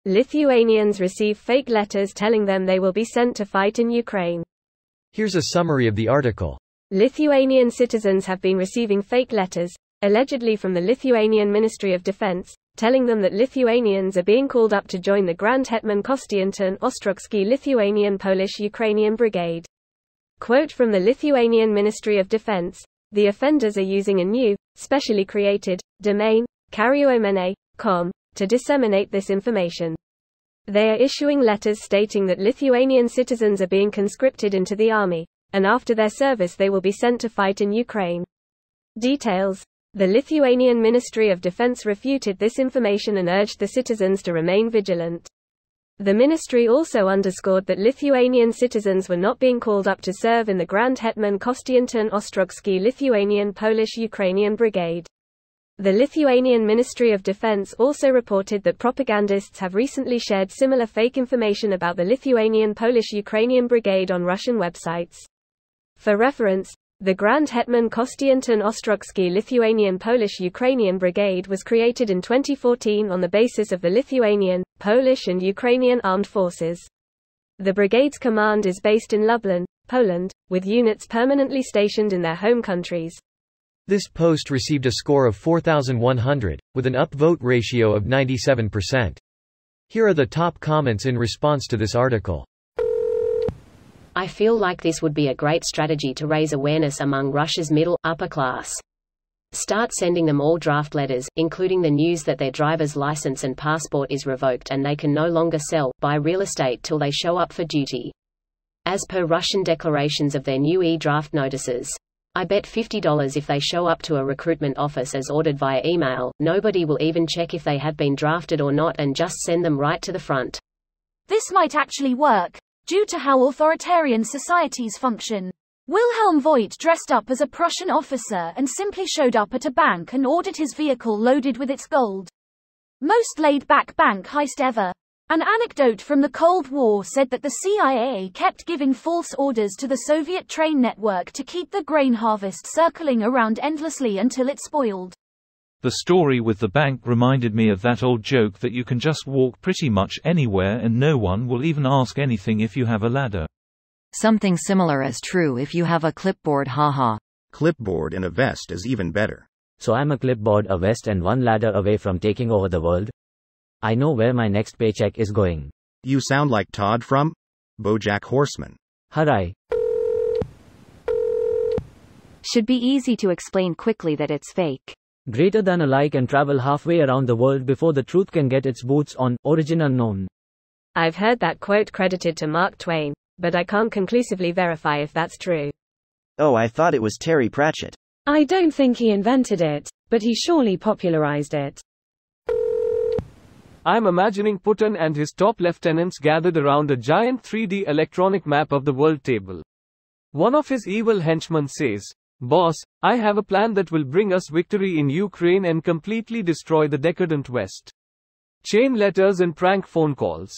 Lithuanians receive fake letters telling them they will be sent to fight in Ukraine. Here's a summary of the article. Lithuanian citizens have been receiving fake letters, allegedly from the Lithuanian Ministry of Defense, telling them that Lithuanians are being called up to join the Grand Hetman Kostiantyn Ostrogski Lithuanian Polish-Ukrainian Brigade. Quote from the Lithuanian Ministry of Defense: "The offenders are using a new, specially created, domain, kariuomenė.com, to disseminate this information. They are issuing letters stating that Lithuanian citizens are being conscripted into the army, and after their service they will be sent to fight in Ukraine." Details: the Lithuanian Ministry of Defense refuted this information and urged the citizens to remain vigilant. The ministry also underscored that Lithuanian citizens were not being called up to serve in the Grand Hetman Kostiantyn Ostrogski Lithuanian Polish-Ukrainian Brigade. The Lithuanian Ministry of Defense also reported that propagandists have recently shared similar fake information about the Lithuanian Polish-Ukrainian Brigade on Russian websites. For reference, the Grand Hetman Kostiantyn Ostrogski Lithuanian Polish-Ukrainian Brigade was created in 2014 on the basis of the Lithuanian, Polish and Ukrainian armed forces. The brigade's command is based in Lublin, Poland, with units permanently stationed in their home countries. This post received a score of 4,100, with an upvote ratio of 97%. Here are the top comments in response to this article. I feel like this would be a great strategy to raise awareness among Russia's upper class. Start sending them all draft letters, including the news that their driver's license and passport is revoked and they can no longer sell, buy real estate till they show up for duty. As per Russian declarations of their new e-draft notices. I bet $50 if they show up to a recruitment office as ordered via email, nobody will even check if they have been drafted or not and just send them right to the front. This might actually work, due to how authoritarian societies function. Wilhelm Voigt dressed up as a Prussian officer and simply showed up at a bank and ordered his vehicle loaded with its gold. Most laid-back bank heist ever. An anecdote from the Cold War said that the CIA kept giving false orders to the Soviet train network to keep the grain harvest circling around endlessly until it spoiled. The story with the bank reminded me of that old joke that you can just walk pretty much anywhere and no one will even ask anything if you have a ladder. Something similar is true if you have a clipboard, haha. Clipboard and a vest is even better. So I'm a clipboard, a vest and one ladder away from taking over the world. I know where my next paycheck is going. You sound like Todd from BoJack Horseman. Hooray. Should be easy to explain quickly that it's fake. Greater than a lie can travel halfway around the world before the truth can get its boots on. Origin unknown. I've heard that quote credited to Mark Twain, but I can't conclusively verify if that's true. Oh, I thought it was Terry Pratchett. I don't think he invented it, but he surely popularized it. I'm imagining Putin and his top lieutenants gathered around a giant 3D electronic map of the world table. One of his evil henchmen says, "Boss, I have a plan that will bring us victory in Ukraine and completely destroy the decadent West." Chain letters and prank phone calls.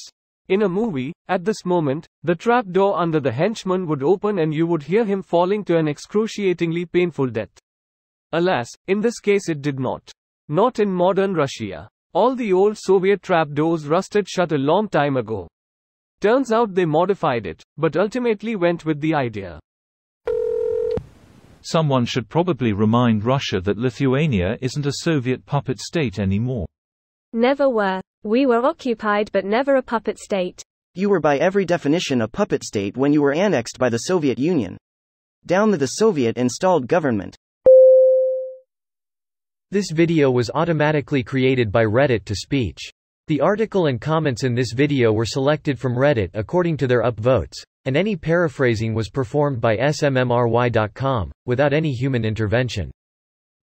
In a movie, at this moment, the trapdoor under the henchman would open and you would hear him falling to an excruciatingly painful death. Alas, in this case it did not. Not in modern Russia. All the old Soviet trapdoors rusted shut a long time ago. Turns out they modified it, but ultimately went with the idea. Someone should probably remind Russia that Lithuania isn't a Soviet puppet state anymore. Never were. We were occupied but never a puppet state. You were by every definition a puppet state when you were annexed by the Soviet Union. Down with the Soviet-installed government. This video was automatically created by Reddit to speech. The article and comments in this video were selected from Reddit according to their upvotes, and any paraphrasing was performed by smmry.com, without any human intervention.